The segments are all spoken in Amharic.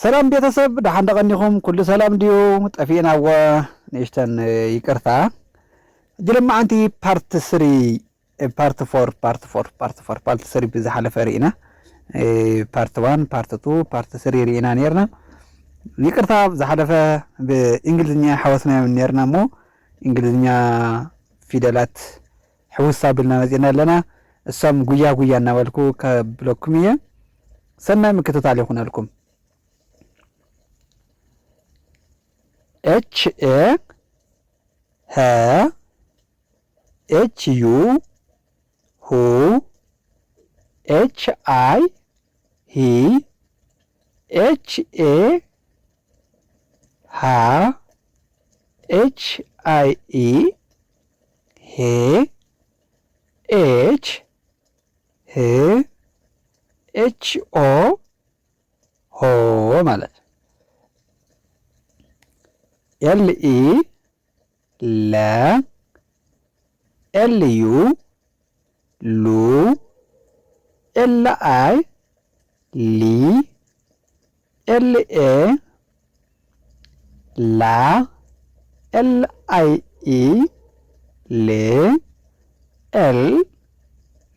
ሰላም ቤተሰብ ደህና ቀንዲኩም ኩሉ ሰላም ዲዩ ጠፊና ነሽተን ይቅርታ ጅለማ አንቲ ፓርት 3 ፓርት 3 ብዝሓለፈ ሪኢና ፓርት 1 ፓርት 2 ፓርት 3 ሪኢና ነርና ይቅርታ ዝሓለፈ በእንግሊዝኛ ሓወስና ነርና ሞ እንግሊዝኛ ፊደላት ሕውሳ ብልና መጽና ለና እሷም ጉያ እናበልኩ ከብለኩም እየ ሰናይ ምክትታል ይኹናልኩም H A ha H U who H I he H A ha H I E he H he H O ho ማለት L E la L U lu L I li L A la L I E le L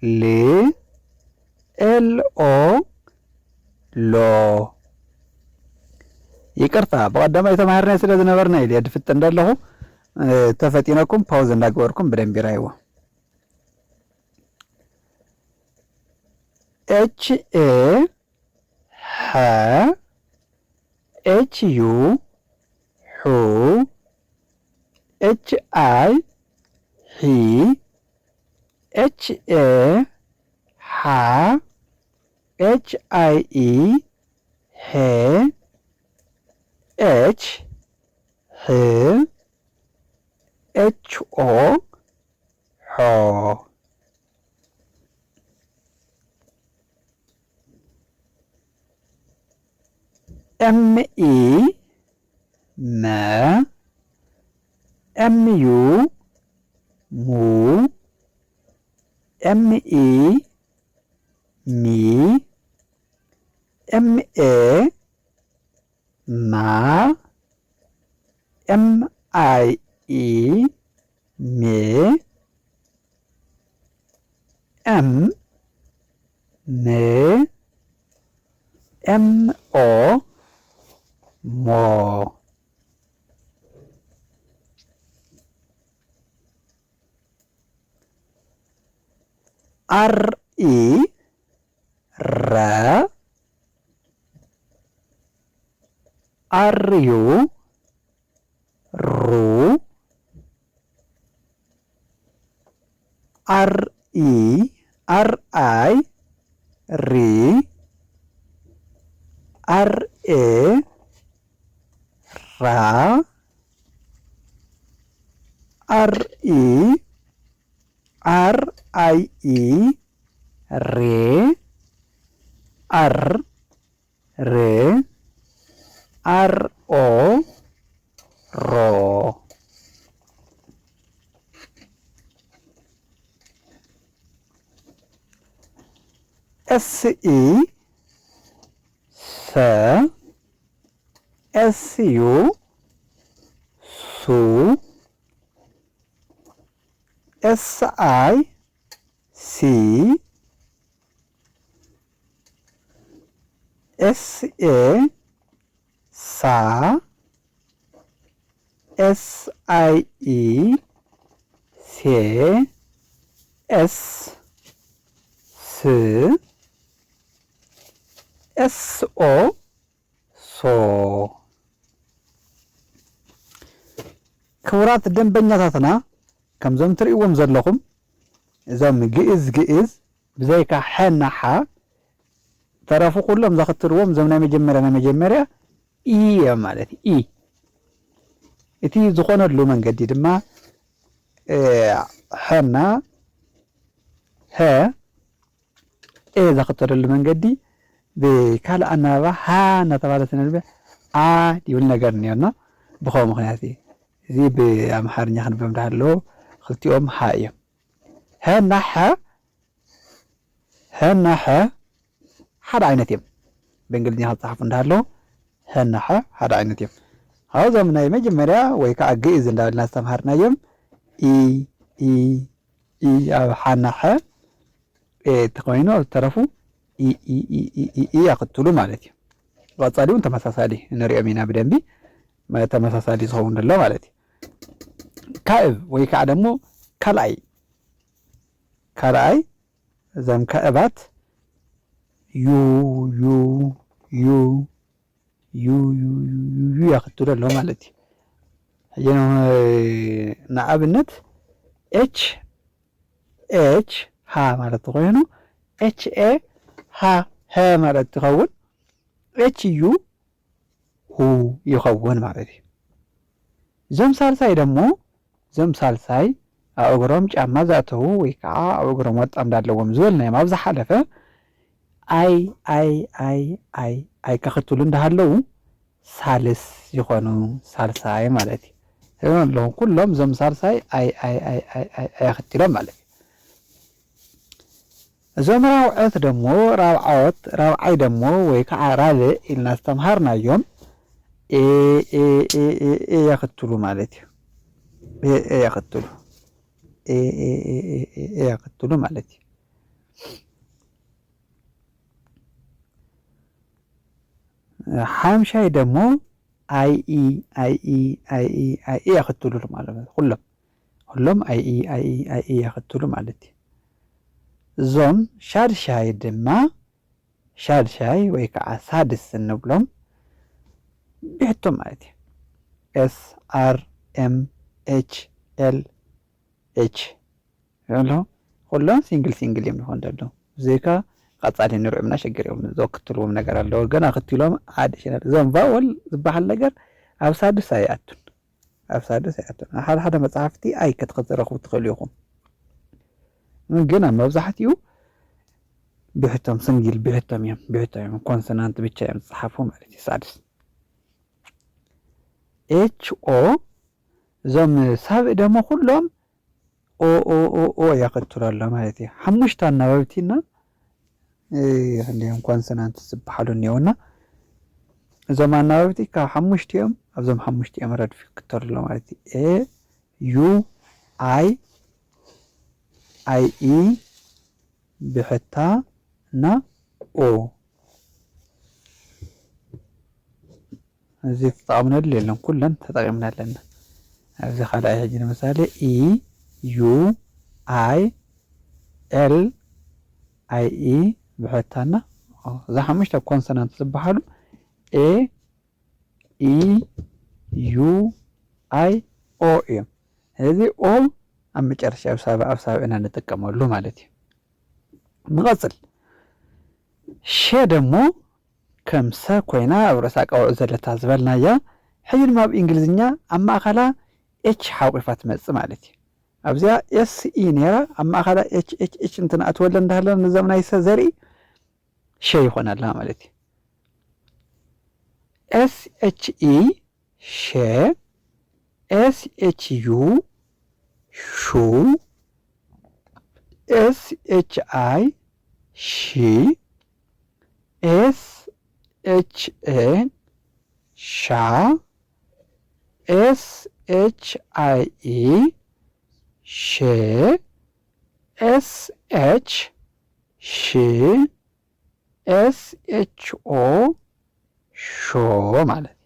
le L O lo ይቅርታ በቀደም የተማርና ስለዚህ ነበርና ይድፍጥ እንዳለሁ ተፈቲነኩም ፓውዝ እንዳገበርኩም በደንብ ይራይዋ H A ha H U who H I he H A ha H I E he H H O ho M E ma M U mu M E me M A ma M I E me M me M O mo R E ra R U ru R E R I ri R A ra R E R I E re R re R O ro S E sa S U su S I C S A sa S I E se S S O so ክቡራት ደንበኛታትና ከምዞም ትርእዎም ዘለኹም እዞም ግእዝ ብዘይካ ሓና ሓ ተረፉ ኩሎም ዘኽትርዎም እዞም ናይ መጀመርያ ኢ ማለት ኢ እቲ ዝኾነሉ መንገዲ ድማ ሓና ሀ ኤ ዘኽትረሉ መንገዲ ብካልእ ኣናባባ ሃ እናተባህለ ስነልበ አ ይብል ነገር ነርና ብኸምኡ ምክንያት እዚ ብኣምሓርኛ ክንበብ እንዳሃለዎ ክልቲኦም ሃ እዮም ሀና ሓ ሓደ ዓይነት እዮም በእንግሊዝኛ ክፅሓፉ እንዳሃለዎ هنح هذا عينتهم هذا من أي مجمرة ويكع جيز إن الناس تمهرنا يوم إي حنح تقوينه تعرفوا إي يقتلوا مالتي قصدي أنت مساسالي نري أمينة بدنبي ما تمساسالي صون الله مالتي كائب ويكع دمو كلاي زم كائبات يو يقتلوا الله مالتي يعني نعبنت اتش ها ማለት ኮይኑ ኤች ኤ ሀ ማለት ትኸውን ኤች ዩ ሁ ይኸውን ማለት እዩ ዞም ሳልሳይ ኣብ እግሮም ጫማ ዘእተዉ ወይ ከዓ ኣብ እግሮም ወጣ እንዳለዎም ዝበልናዮም ኣብዛ ሓለፈ ኣይ ከኽትሉ እንዳሃለዉ ሳልስ ይኾኑ ሳልሳይ ማለት እዩ ኣለዉ ኩሎም ዞም ሳልሳይ ኣይ ኣኽትሎም ማለት እዩ እዞም ራብዓት ደሞ ራብዓይ ደሞ ወይ ከዓ ራብዕ ኢልና ዝተምሃርናዮም የኽትሉ ማለት እዩ የኽትሉ ማለት እዩ ሓምሻይ ደሞ ኣይ የኽትሉ ማለት እዩ ኩሎም ኣይ የኽትሉ ማለት እዩ እዞም ሻድሻይ ድማ ሻድሻይ ወይ ከዓ ሳድስ እንብሎም ብሕቶም ማለት እዩ ኤስ ኣር ኤም ኤች ኤል ኤች ኩሎም ሲንግል እዮም ይኾን ደሎ ዜካ ቀጻሊ ንሪኦም ሸገር ዘክትልዎም ነገር ኣለዎ ገና ክትሎም ኣዲሽናል እዞም ቫወል ዝበሃል ነገር ኣብ ሳድስ ኣይኣቱን ሓደ መጽሓፍቲ ኣይ ክትረኽቡ ትኽእሉ ኢኹም ግን ኣብ መብዛሕትኡ ብሕቶም ስንግል ብሕቶም እዮም ኮንሶናንት ብቻ እዮም ዝጽሓፉ ማለት እዩ ሳድስ ኤች ኦ እዞም ሳብዕ ደሞ ኩሎም ኦ የኽትሉ ኣሎ ማለት እዩ ሓሙሽተ ኣናባብቲና ክንደዮም ኮንሶናንት ዝበሃሉ እኒአውና እዞም ኣናባብቲ ካብ ሓሙሽቲኦም ኣብዞም ሓሙሽቲኦም ረድፊ ይክተሉ ኣሎ ማለት እዩ ኤ ዩ ኣይ ኢ ብሕታ እና ኦ እዚ ተጠቅምናሉ የለን ኩለን ተጠቂምና ኣለና ኣብዚ ካልኣይ ሕጂ ንምሳሌ ኢ ዩ ኣይ ኤል ኣይ ኢ ብሕታና እዛ ሓሙሽተ ኮንሶናንት ዝበሃሉ ኤ ኢ ዩ ኣይ ኦ እዮም እዚ ኦ ኣብ መጨረሻ ኣብ ሳብዕና እንጥቀመሉ ማለት እዩ ንቐፅል ሸ ደሞ ከም ሰ ኮይና ኣብ ርእሳ ቀውዕ ዘለታ ዝበልናያ ሕጂ ድማ ኣብ እንግሊዝኛ ኣብ ማእኸላ ኤች ሓቂፋ ትመፅእ ማለት እዩ ኣብዚኣ ኤስ ኢ ነራ ኣብ ማእኸላ ኤች እንትንኣትወለ እንዳሃለና ንዞም ናይ ሰ ዘርኢ ሸ ይኾናላ ማለት እዩ ኤስ ኤች ኢ ሸ ኤስ ኤች ዩ ሹ ኤስ ኤች አይ ሺ ኤስ ኤች ኤ ሻ ኤስ ኤች አይ ኢ ሼ ኤስ ኤች ሺ ኤስ ኤች ኦ ሾ ማለት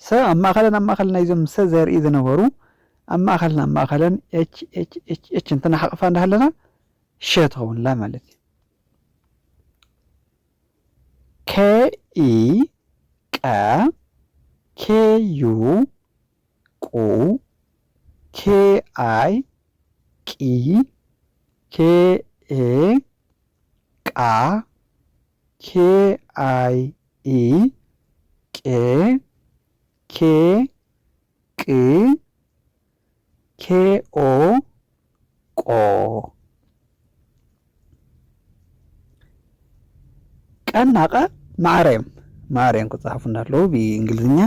ሰ ኣብ ማእኸለን ናይዞም ሰ ዘርኢ ዝነበሩ ኣብ ማእኸለን ኤች እንትና ሓቕፋ እንዳሃለና ሸ ትኸውንላ ማለት እዩ ኬ ኢ ቀ ኬ ዩ ቁ ኬ አይ ቂ ኬ ኤ ቃ ኬ አይ ኢ ቄ ኬ ቅ ኬ ኦ ቆ ቀና ቀ ማዕረዮም ክጽሓፉ እንዳለዉ ብእንግሊዝኛ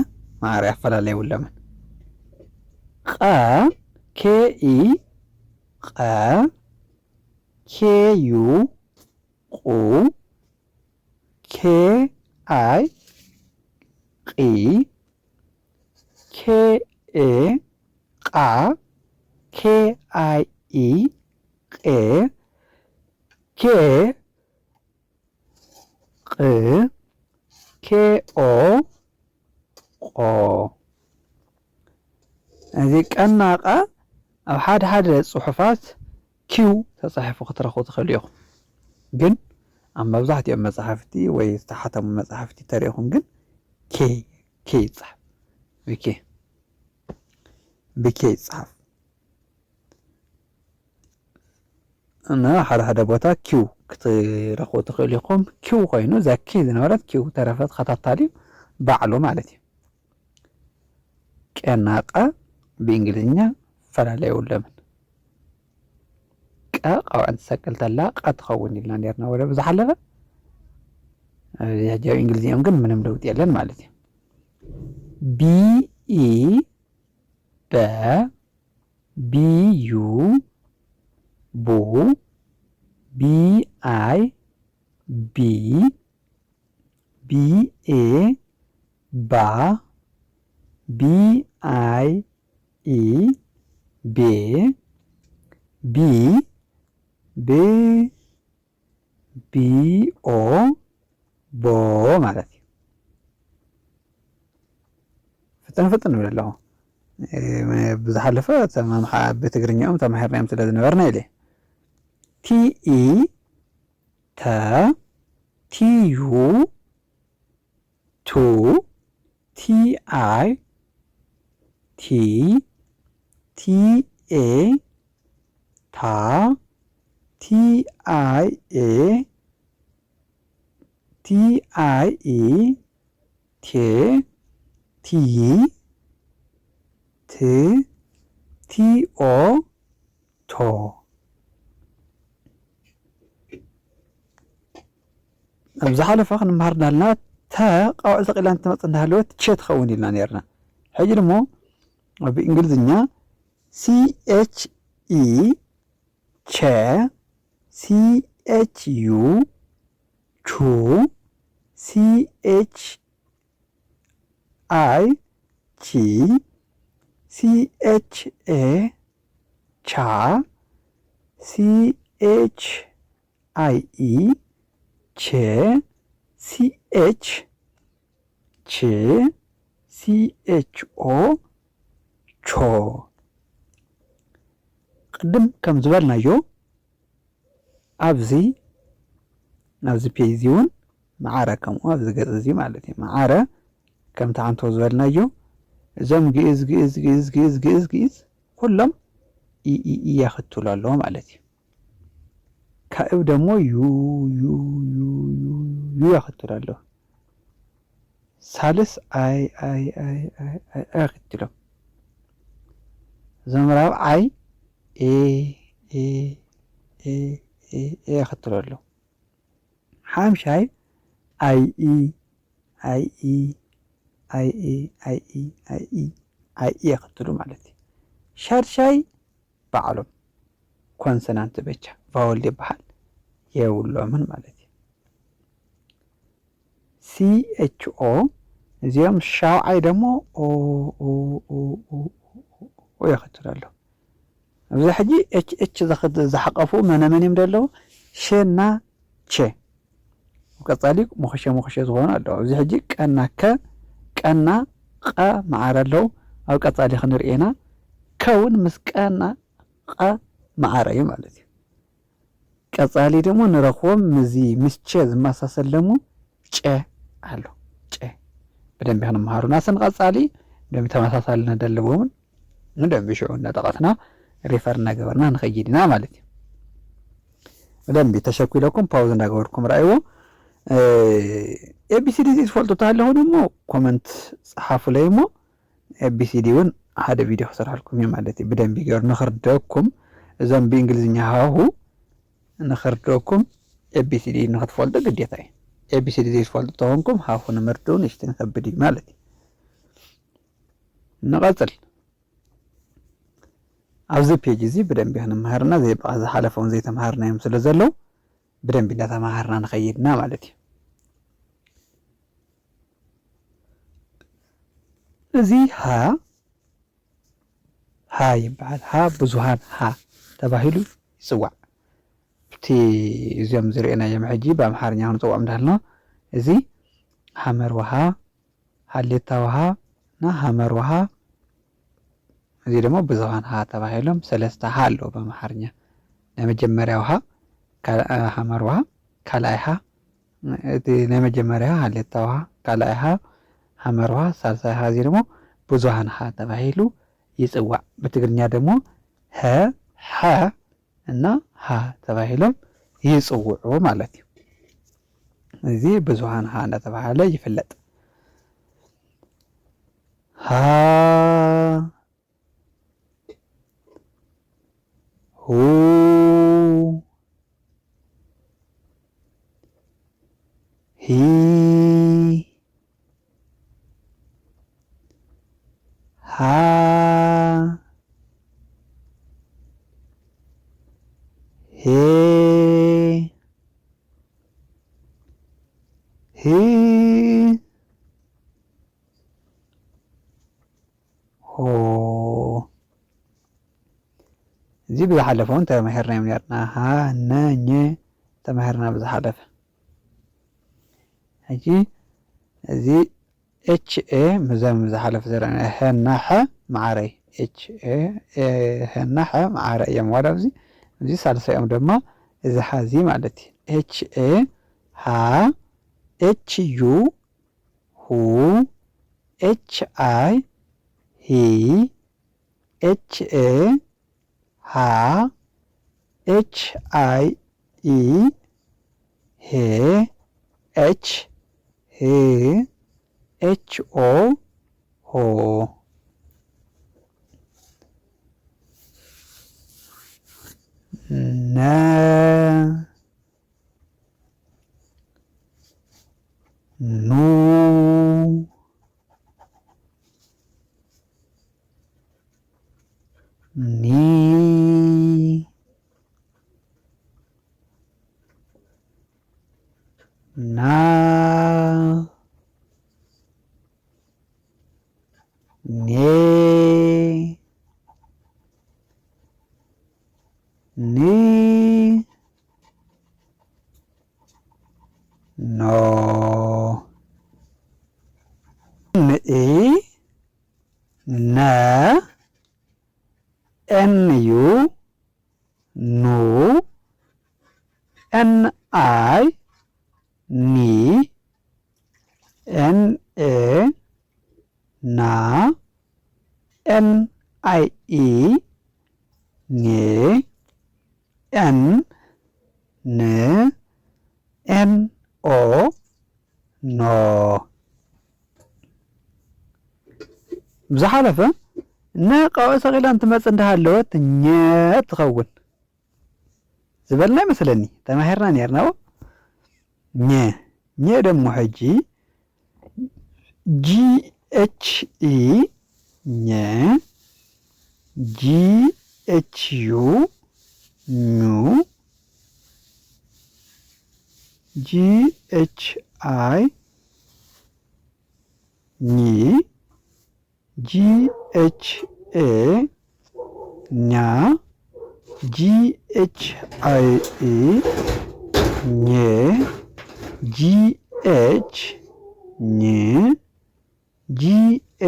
ማዕረ ኣፈላለዩ ለምን ቀ ኬ ኢ ቀ ኬ ዩ ቁ ኬ አይ ቂ ኬ ኤ ቃ ኬ አይ ኢ ቄ ኬ ቅ ኬ ኦ ቆ እዚ ቀና ቃ ኣብ ሓደ ጽሑፋት ኪው ተጻሒፉ ክትረኽቡ ትኽእሉ ኢኹም ግን ኣብ መብዛሕትኦም መጽሓፍቲ ወይ ዝተሓተሙ መጽሓፍቲ ተሪኢኹም ግን ኬ ይጽሓፍ ብኬ ይጽሓፍ እና ሓደ ቦታ ኪው ክትረኽቡ ትኽእሉ ኢኹም ኪው ኮይኑ እዛ ኬ ዝነበረት ኪው ተረፈት ኸታታሊ ባዕሉ ማለት እዩ ቀና ቃ ብእንግሊዝኛ ፈላለዩ ለምን ቃው አንተሰቀል ተላ ቃ ትኸውን ኢልና ነርና ወደ ብዝሓለፈ ያጃው እንግሊዝኛም ግን ምንም ለውጥ የለን ማለት እዩ ቢ ኢ በ ቢ ዩ ቡ ቢ አይ ቢ ቢ ኤ ባ ቢ አይ ኢ ቤ ቢ ብ ቢ ኦ ቦ ማለት እዩ ፍጥን ንብለለኹ ብዝሓለፈ ብትግርኛኦም ተማሂርናዮም ስለ ዝነበርና ኢለ ቲ ኢ ተ ቲ ዩ ቱ ቲ አይ ቲ ቲ ኤ ታ ቲ አይ ኤ ቲ አይ ኢ ቴ ቲ ት ቲ ኦ ቶ ኣብ ዝሓለፈ ክንመሃር እንዳልና ተ ቃውዕ ሰቂላ እንትመፅእ እንዳሃለወት ቼ ትኸውን ኢልና ነርና ሕጂ ድሞ ብእንግሊዝኛ ch e ቸ ch u ቹ ch i ቺ ch a ቻ ch i e ቼ ch ች ch o ቾ ቅድም ከም ዝበልናዮ ኣብዚ ፔጅ እውን ማዓረ ከምኡ ኣብዚ ገጽ እዚ ማለት እዩ ማዓረ ከም ታንቶ ዝበልናዮ እዞም ግእዝ ኩሎም ያኽትሉ ኣለዎ ማለት እዩ ካእብ ደግሞ ዩ ያኽትሉ ኣለዎ ሳልስ አይ ያኽትሎም ዘምራብ አይ ኤ ያኽትሉ ኣለዎ ሓምሻይ አይ ያኽትሉ ማለት እዩ ሻድሻይ ባዕሎም ኮንሶናንት ብቻ ቫወል ይበሃል የብሎምን ማለት እዩ ch o እዚኦም ሻውዓይ ደግሞ ያኽትሉ ኣለዎ ኣብዚ ሕጂ h ዝሓቐፉ መነመን እዮም ደለዉ ሸና ቸ ቀጻሊ ሞኸሸ ዝኾኑ ኣለዉ ኣብዚ ሕጂ ቀና ከ ቀና ቐ ማዓረ ኣለዉ ኣብ ቀጻሊ ክንርኤና ከውን ምስ ቀና ቐ ማዓረ እዩ ማለት እዩ ቀጻሊ ደግሞ ንረኽቦም ምዚ ምስ ቸ ዝመሳሰል ደግሞ ጨ ኣሎ ጨ በደንብ ክንመሃሩ ናስን ቀጻሊ ደም ተመሳሳሊ ነደልቦምን እንደም ሽዑ እናጠቐስና ሪፈር እናገበርና ንኸይድና ማለት እዩ በደንብ ተሸኪለኩም ፓውዝ እናገበርኩም ረኣይዎ ኤቢሲዲ ዝፈልጡ ታለኹ ደሞ ኮመንት ጻሓፉ ላይ ሞ ኤቢሲዲ እውን ሓደ ቪድዮ ክሰርሐልኩም እዩ ማለት እዩ በደንብ ገይሩ ንኽርደኩም እዞም ብእንግሊዝኛ ሃሁ ንኽርደኩም ኤቢሲዲ ንኽትፈልጡ ግዴታ እዩ ኤቢሲዲ ዝፈልጡ ተኾንኩም ሃሁ ንምርድኡ ንእሽተይ ከብድ እዩ ማለት እዩ ንቐጽል ኣብዚ ፔጅ እዚ በደንብ ክንመሃርና ዘይበቃ ዝሓለፈውን ዘይተመሃርናዮም ስለ ዘለው በደንብ እናተመሃርና ንኸይድና ማለት እዩ እዚ ሃ ይበሃል። ሃ ብዙሃን ሃ ተባሂሉ ይፅዋዕ። እቲ እዚኦም ዝርአናዮም ሕጂ ብኣምሓርኛ ክንፅውዖም እንዳሃልና እዚ ሃመርዋሃ፣ ሃሌታውሃ እና ሃመርዋሃ፣ እዚ ደግሞ ብዙሃን ሃ ተባሂሎም ሰለስተ ሃ ኣለዉ ብኣምሓርኛ። ናይ መጀመርያው ሃ ሃመርዋሃ፣ ካልኣይ ሃ እቲ ናይ መጀመርያ ሃሌታውሃ፣ ካልኣይ ሃ ሃመርዋሃ፣ ሳልሳይ ሃ እዚ ደግሞ ብዙሃን ሃ ተባሂሉ ይፅዋዕ። ብትግርኛ ደግሞ ሀ፣ ሐ እና ሃ ተባሂሎም ይፅውዑ ማለት እዩ። እዚ ብዙሃን ሃ እናተባሃለ ይፍለጥ። ሃ፣ ሁ፣ ሂ፣ ሃ፣ ሄ፣ ሂ፣ ሆ። እዚ ብዝሓለፈ እውን ተማሂርና እዮም ነርና። ሃ፣ ነ፣ ኘ ተማሂርና ብዝሓለፈ። ሕጂ እዚ ኤች ኤ ምዘም ዝሓለፈ ዘረአና ሀ እና ሐ ማዕረ ኤች ኤ ሀ እና ሐ ማዕረ እዮም ዋላ እዚ ሳልሳይኦም ድማ እዚ ሓዚ ማለት እዩ። ኤች ኤ ሃ፣ ኤች ዩ ሁ፣ ኤች አይ ሂ፣ ኤች ኤ ሃ፣ ኤች አይ ኢ ሄ፣ ኤች ሄ፣ ኤች ኦ ሆ። ነ፣ ኑ፣ ኒ፣ ና፣ ኔ፣ ኒ፣ ኖ፣ ንኢ፣ ነ፣ ኤን ዩ፣ ኑ፣ ኤን አይ ኒ፣ ኤን ኤ ና፣ ኤን አይ ኢ ኔ፣ ኤን ን፣ ኤን ኦ ኖ። ብዝሓለፈ ነቃወ ሰቂላ እንትመፅእ እንዳሃለወት ኘ ትኸውን ዝበልና ይመስለኒ ተማሂርና ነርና። ኘ ደሞ ሕጂ ጂ ኤች ኢ ኘ፣ ጂ ኤች ዩ ኙ፣ ጂ ኤች አይ ኚ፣ ጂ ኤች ኤ ኛ፣ ጂ ኤች አይ ኢ ኘ፣ ጂ ኤች ኝ፣ ጂ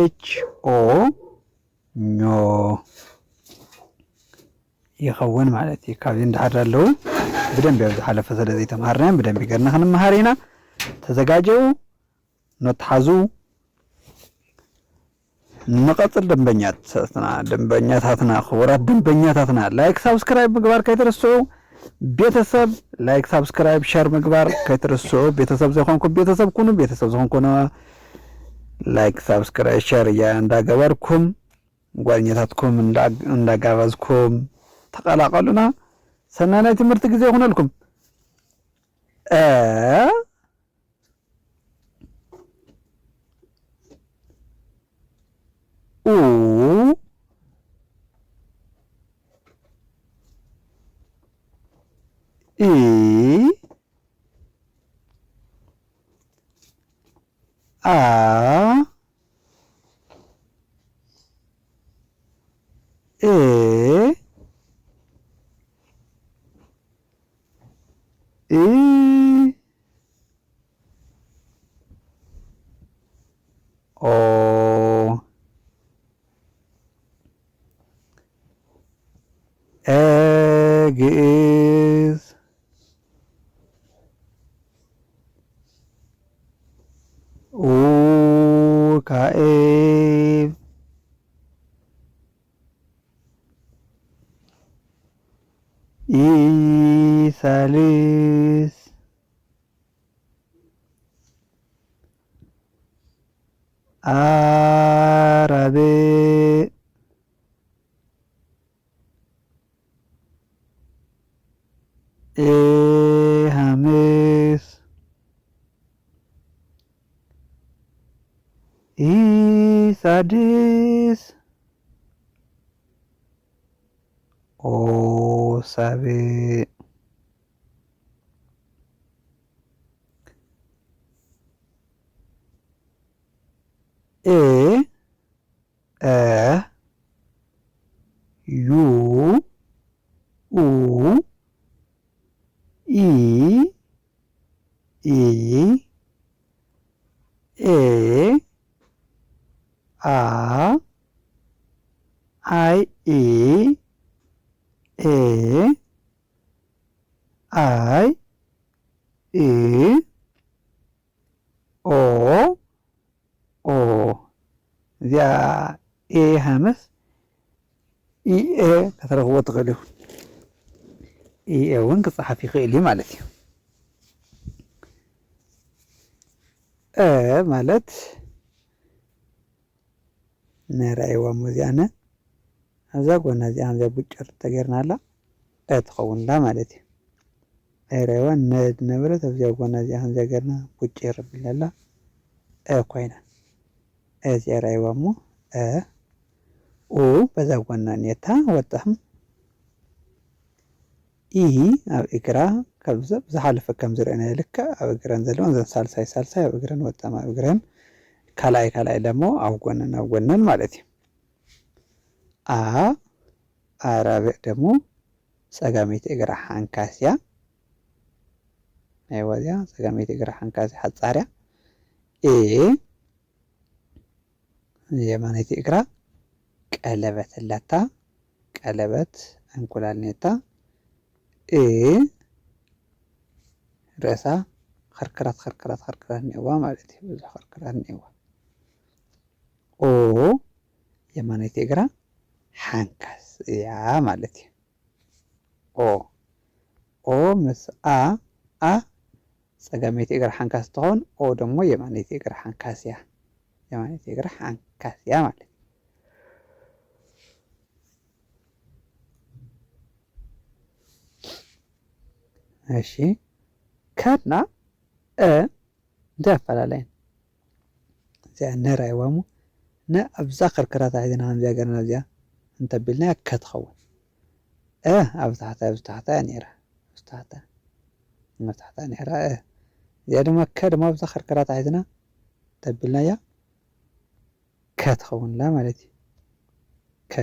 ኤች ኦ ኞ ይኸውን ማለት እዩ። ካብዚ እንዳሓር ኣለዉ ብደንብ ኣብ ዝሓለፈ ስለዚ ተምሃርናዮም ብደንብ ገርና ክንመሃር ኢና። ተዘጋጀው ነትሓዙ ንቀፅል። ደንበኛታትና ክቡራት ደንበኛታትና ላይክ ሳብስክራይብ ምግባር ከይትርስዑ። ቤተሰብ ላይክ ሳብስክራይብ ሸር ምግባር ከይትርስዑ። ቤተሰብ ዘይኮንኩም ቤተሰብ ኩኑ። ቤተሰብ ዝኾንኩነ ላይክ ሳብስክራይብ ሸር እያ እንዳገበርኩም ጓደኛታትኩም እንዳጋበዝኩም ተቀላቀሉና። ሰናይ ትምህርቲ ግዜ ይኹነልኩም። ኡ ኢ አ ኤ ኢ ኦ ኤ ግዕዝ ኡ ካኤብ ኢ ሳልስ አ ራብዕ ኤ ሐምስ ኢ ሳድስ ኦ ሳብዕ ኤ አ ዩ ኡ ኢ ኢ ኤ አ አይ ኢ ኤ አይ ኢ ኦ ኦ እዚኣ ኤ ሃምስ ኢኤ ከተረኽቦ ትኽእል ኢኹም ኢኤ እውን ክፀሓፍ ይኽእል እዩ ማለት እዩ ማለት ነራእይዋ እዚኣነ ኣብዛ ጎና እዚኣ ከምዚኣ ቡጭር ተገይርናላ ትኸውንላ ማለት እዩ ኣይራእይዋ ነበረት ኣብዚኣ ጎና እዚኣ ከምዚኣ ገርና ቡጭር ኣቢላላ ኮይና እዚኣ ራእይዋ እሞ ኡ በዛ ጎና ኔታ ወጣም ኢ ኣብ እግራ ዝሓለፈ ከም ዝረአና ልክዕ ኣብ እግረን ዘለወን ዘን ሳልሳይ ኣብ እግረን ወጣም ኣብ እግረን ካልኣይ ደሞ ኣብ ጎነን ማለት እዩ ኣራብዕ ደሞ ፀጋሚት እግራ ሓንካስያ ናይ ወዚያ ፀጋሚት እግራ ሓንካስያ ሓፃርያ ኤ የማነይቲ እግራ ቀለበት አላታ ቀለበት እንቁላል ኔታ ርእሳ ከርክራት ኔዋ ማለት እዩ ብዙሕ ከርክራት ኔዋ ኦ የማነይቲ እግራ ሓንካስ እያ ማለት እዩ ኦ ምስ አ ፀጋመይቲ እግራ ሓንካስ ትኸውን ኦ ደሞ የማነይቲ እግራ ሓንካስ እያ የማነይቲ እግራ ሓንካስ እያ ማለት እሺ ካድና እንዳፈላለየን እዚኣ ነራእይዋ እሞ ኣብዛ ከርክራት ሒዝና ከምዚኣ ገርና እዚኣ እንተቢልናያ ከትኸውን ኣብ ታሕታ ነይራ እዚኣ ድማ ድማ ኣብዛ ከርክራት ሒዝና እንተቢልናያ ከትኸውንላ ማለት እዩ ከ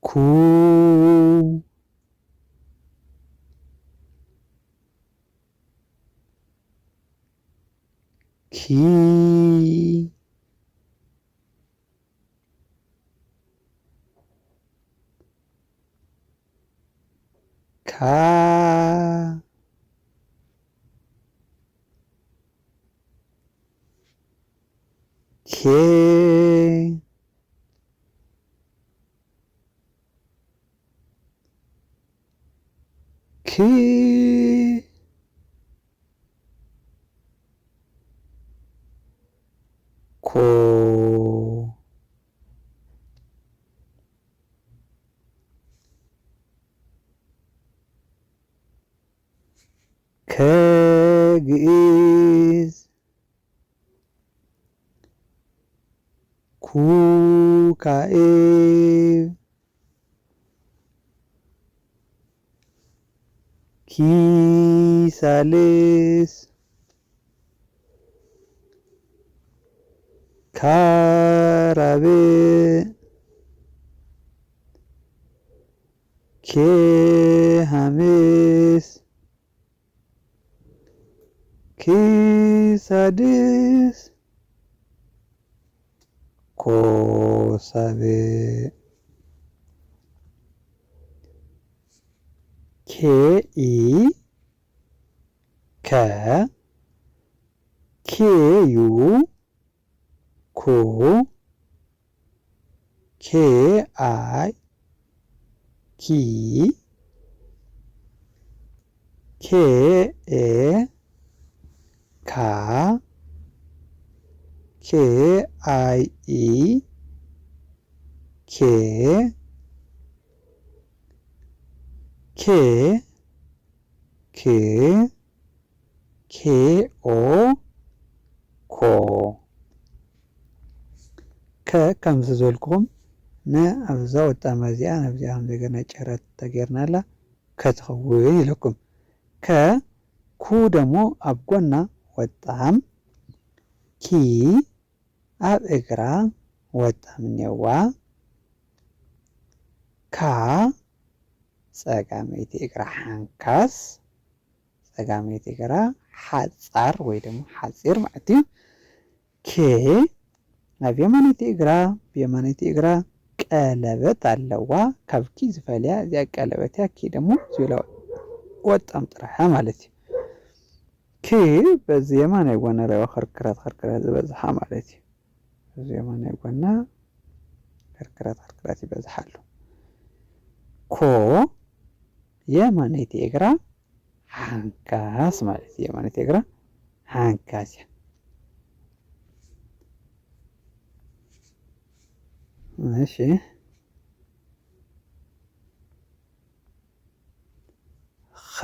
ኩ ኪ ካ ኬ ክ ኮ ከግዕዝ ኩ ካኤብ ኪ ሳልስ ካራብዕ ኬ ሐምስ ኪ ሳድስ ኮ ሳብዕ ኬ ኢ ከ ኬ ዩ ኩ ኬ አይ ኪ ኬ ኤ ካ ኬ አይ ኢ ኬ ኬ ክ ኬ ኦ ኮ ከም ዝበልኩም ንኣብዛ ወጣማ እዚኣ ናብዚኣ ከምዘገርና ጨረት ተገይርናላ ከትኸውን ኢለኩም ከ ኩ ደሞ ኣብ ጎና ወጣም ኪ ኣብ እግራ ወጣም እኒአዋ ካ ፀጋመይቲ እግራ ሓንካስ ፀጋመይቲ እግራ ሓፃር ወይ ደሞ ሓፂር ማለት እዩ ኬ ኣብ የማነይቲ እግራ ብየማነይቲ እግራ ቀለበት ኣለዋ ካብ ኪ ዝፈልያ እዚኣ ቀለበት እያ ኪ ደሞ ዝብላ ወጣም ጥራሕ ማለት እዩ ኪ በዚ የማናይ ጎና ረባ ክርክራት ዝበዝሓ ማለት እዩ በዚ የማናይ ጎና ክርክራት ይበዝሓሉ ኮ የማነይቲ እግራ ሓንካስ ማለት እዩ የማነይቲ እግራ ሓንካስ እያ እሺ ኸ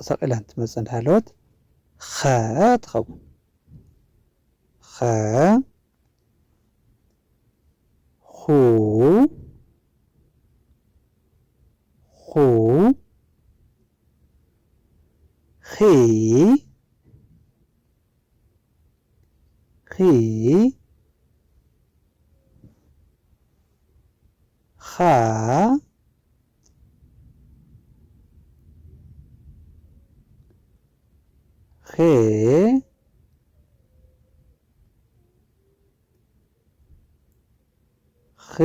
ሰቂላ እንትመፅእ እንዳሃለወት ኸ ትኸውን ኸ ኹ ኹ ኺ ኺ ኻ ኼ ኽ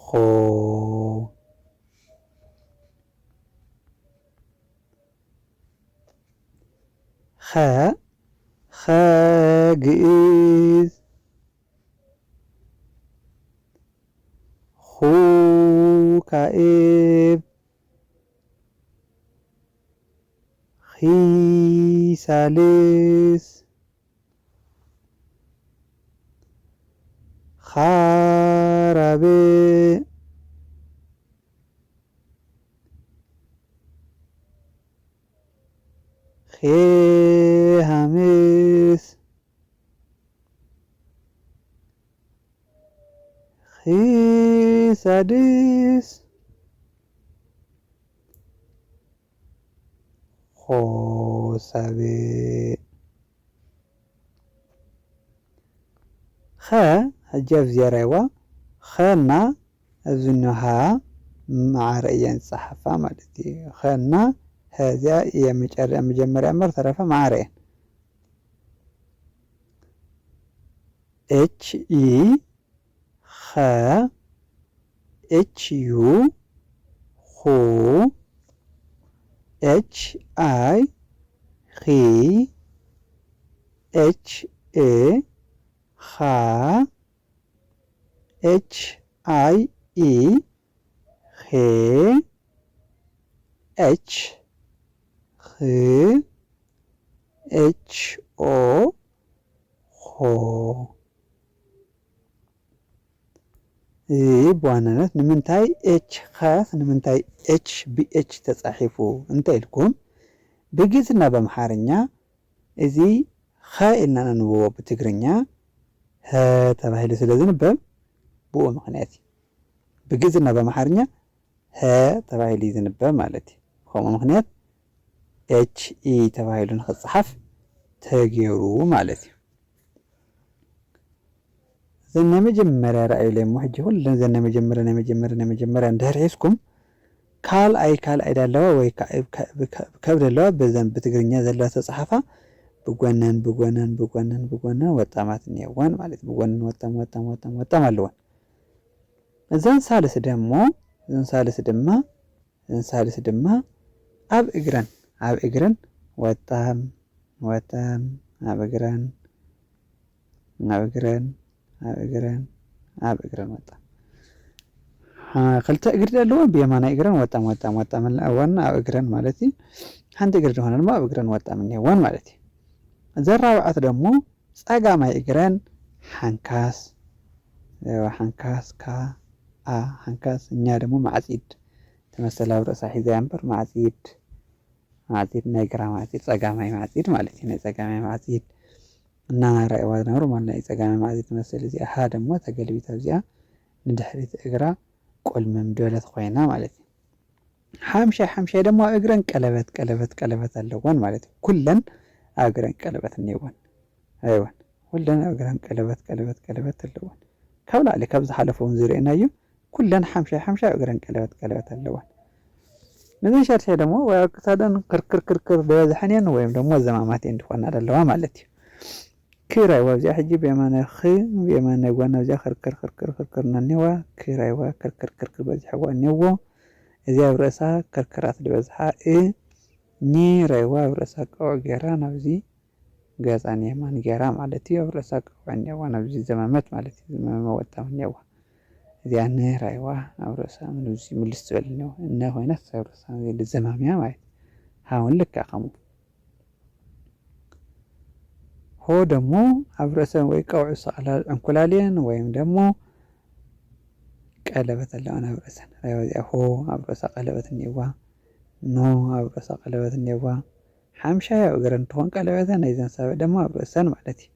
ኾ ኸ ግእዝ ኹ ካእብ ኺ ሳልስ ኻ ራብዕ ኼ ሐምስ ኺ ሳድስ ኾ ሳብዕ ኸ ሕጂ ኣብዚ ራይዋ ኸና እዝንሃ ማዕረ እየን ፀሓፋ ማለት እዩ ኸና هذا هي مجمرة أمر طرفها مع رين H E خ H U خو H I خي H A خا H I E خي H H O ሆ በዋናነት ንምንታይ ኤች ኻስ ንምንታይ ኤች ቢኤች ተጻሒፉ እንታይ ኢልኩም ብግዕዝና በአምሓርኛ እዚ ኢልና ንንብቦ ብትግርኛ ሀ ተባሂሉ ስለ ዝንበብ ብኡ ምክንያት ብግዕዝና በአማርኛ ሀ ተባሂሉ ዝንበብ ማለት እዩ ከምኡ ምክንያት ኤች ኢ ተባሂሉ ንክፅሓፍ ተገይሩ ማለት እዩ ዘና መጀመሪያ ራእዩ ላይ ሕጂ ሁሉን ዘና መጀመሪያ እንድሕር ሒዝኩም ካልኣይ ዳለዋ ወይ ከብደለዋ በዘን ብትግርኛ ዘለዋ ተፅሓፋ ብጎነን ወጣማት እኒአዋን ማለት ብጎነን ወጣም ኣለዋን እዘን ሳልስ ድማ ኣብ እግረን ወጣም ኣብ እግረን ወጣም ክልተ እግሪ ኣለዋ ብየማናይ እግረን ወጣም ኣለዋን ኣብ እግረን ማለት እዩ ሓንቲ እግሪ ደሆነ ድማ ኣብ እግረን ወጣም እኒአዋን ማለት እዩ ዘራብዓት ደግሞ ፀጋማይ እግረን ሓንካስ እኛ ደግሞ ማዕፂድ ተመሰላ ብርእሳ ሒዛ እምበር ማዕፂድ ናይ ግራ ማዕፂድ ፀጋማይ ማዕፂድ ማለት እዩ ናይ ፀጋማይ ማዕፂድ እና ራእይዋ ዝነበሩ ማለት ናይ ፀጋማይ ማዕፂድ ትመስል እዚኣ ሀ ደግሞ ተገልቢታ እዚኣ ንድሕሪት እግራ ቆልመም ደለት ኮይና ማለት እዩ ሓምሻይ ደግሞ ኣብ እግረን ቀለበት ኣለወን ማለት እዩ ኩለን ኣብ እግረን ቀለበት እኒአወን ኣይወን ኩለን ኣብ እግረን ቀለበት ኣለወን ካብ ላዕሊ ካብ ዝሓለፈውን ዝርአናዩ ኩለን ሓምሻይ ኣብ እግረን ቀለበት ኣለወን ነዘን ሻድሻይ ደግሞ ወይ ኣብ ክሳደን ክርክር በበዝሐን ወይም ደግሞ ዘማማት እንድኾና ኣለዋ ማለት እዩ ክራይዋ እዚኣ ሕጂ ብየማናይ ጓና እዚኣ ክርክር ነኒዋ ክራይዋ ክርክር በዝሐዋ እኒዎ እዚኣ ኣብ ርእሳ ክርክራት ዝበዝሓ ራይዋ ኣብ ርእሳ ቀውዕ ገይራ ናብዚ ገፃን የማን ገይራ ማለት እዩ ኣብ ርእሳ ቀውዕ እኒዋ ናብዚ ዘማመት ማለት እዩ ዘማመ ወጣም እኒዋ እዚኣ ራይዋ ኣብ ርእሳ ምንዚ ምልስ ዝበል እኒዋ እና ኮይነት ኣብ ርእሳ ዘማምያ ማለት ሃውን ልካ ከምኡ ሆ ደግሞ ኣብ ርእሰን ወይ ቀውዕ እንኩላልየን ወይም ደግሞ ቀለበት ኣለወን ኣብ ርእሰን ራይዋ እዚኣ ሆ ኣብ ርእሳ ቀለበት እኒዋ ኖ ኣብ ርእሳ ቀለበት እኒዋ ሓምሻይ ኣብ እግረን እንትኾን ቀለበተ ናይዘን ሰብእ ደግሞ ኣብ ርእሰን ማለት እዩ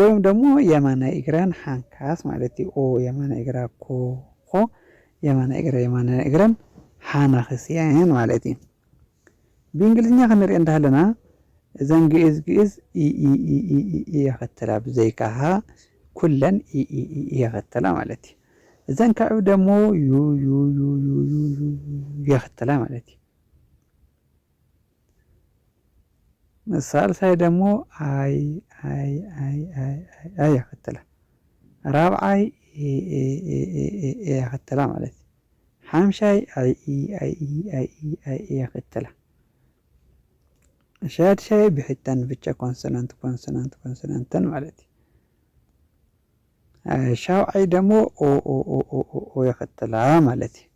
ወይም ደግሞ የማናይ እግረን ሓንካስ ማለት እዩ የማናይ እግራ ኮ የማናይ እግረን ሓናክስየን ማለት እዩ ብእንግሊዝኛ ክንሪኦ እንዳለና እዘን ግእዝ የኸተላ ብዘይካሃ ኩለን የኸተላ ማለት እዩ እዘን ካዕብ ደግሞ ዩ የኸተላ ማለት እዩ ሳልሳይ ደግሞ አይ የኸተላ ራብዓይ የኸተላ ማለት እዩ ሓምሻይ አይ የኸተላ ሻድሻይ ብሕተን ብቻ ኮንሶናንተን ማለት እዩ ሻውዓይ ደግሞ ኦ የኸተላ ማለት እዩ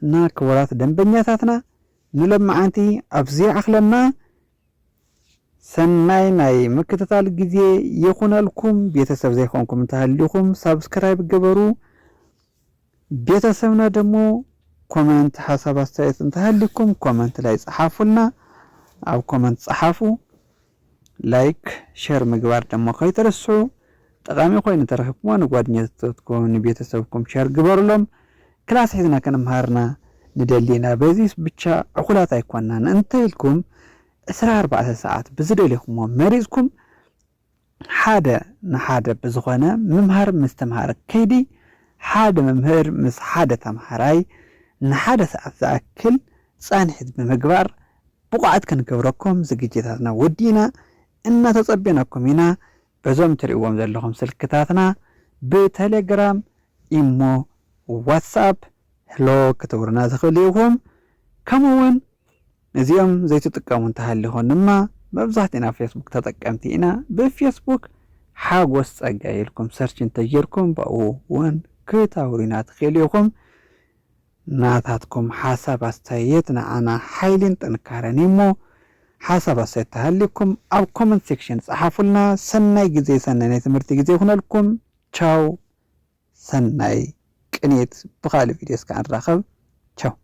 እና ክቡራት ደንበኛታትና ንሎማዓንቲ ኣብዚ ኣኽለና ሰናይ ናይ ምክትታል ጊዜ ይኹነልኩም ቤተሰብ ዘይኾንኩም እንተሃልዩኹም ሳብስክራይብ ገበሩ ቤተሰብና ደግሞ ኮመንት ሓሳብ አስተያየት እንተሃልዩኩም ኮመንት ላይ ጻሓፉልና ኣብ ኮመንት ጻሓፉ ላይክ ሼር ምግባር ደግሞ ከይትረስዑ ጠቃሚ ኮይኑ ተረክብኩሞ ንጓደኛታትኩም ንቤተሰብኩም ሼር ግበሩሎም ክላስ ሒዝና ከንምሃርና ንደሊና በዚህ ብቻ ዕኹላት ኣይኮናን እንተይልኩም 24 ሰዓት ብዝደልይኩሞ መሪዝኩም ሓደ ንሓደ ብዝኾነ ምምሃር ምስተምሃር ከይዲ ሓደ መምህር ምስ ሓደ ተምሃራይ ንሓደ ሰዓት ዝኣክል ጻንሒት ብምግባር ብቋዓት ክንገብረኩም ዝግጅታትና ወዲና እናተጸበናኩም ኢና በዞም ትሪእዎም ዘለኹም ስልክታትና በቴሌግራም ኢሞ ዋትስኣፕ ሄሎ ክትብሩና ዝኽእሉ ኢኹም ከምኡውን እዚኦም ዘይትጥቀሙ እንተሃልዩኹም ድማ መብዛሕትእና ፌስቡክ ተጠቀምቲ ኢና ብፌስቡክ ሓጎስ ጸጋይ ኢልኩም ሰርች እንተጌርኩም ብኡ እውን ክታውሩና ትኽእሉ ኢኹም ናታትኩም ሓሳብ አስተያየት ንዓና ሓይልን ጥንካረን እሞ ሓሳብ አስተያየት ተሃልዩኩም ኣብ ኮመንት ሴክሽን ጻሓፉልና ሰናይ ጊዜ ሰናይ ትምህርቲ ጊዜ ይኹነልኩም ቻው ሰናይ ቅኔት ብኻልእ ቪድዮ እስከ እንራኸብ ቻው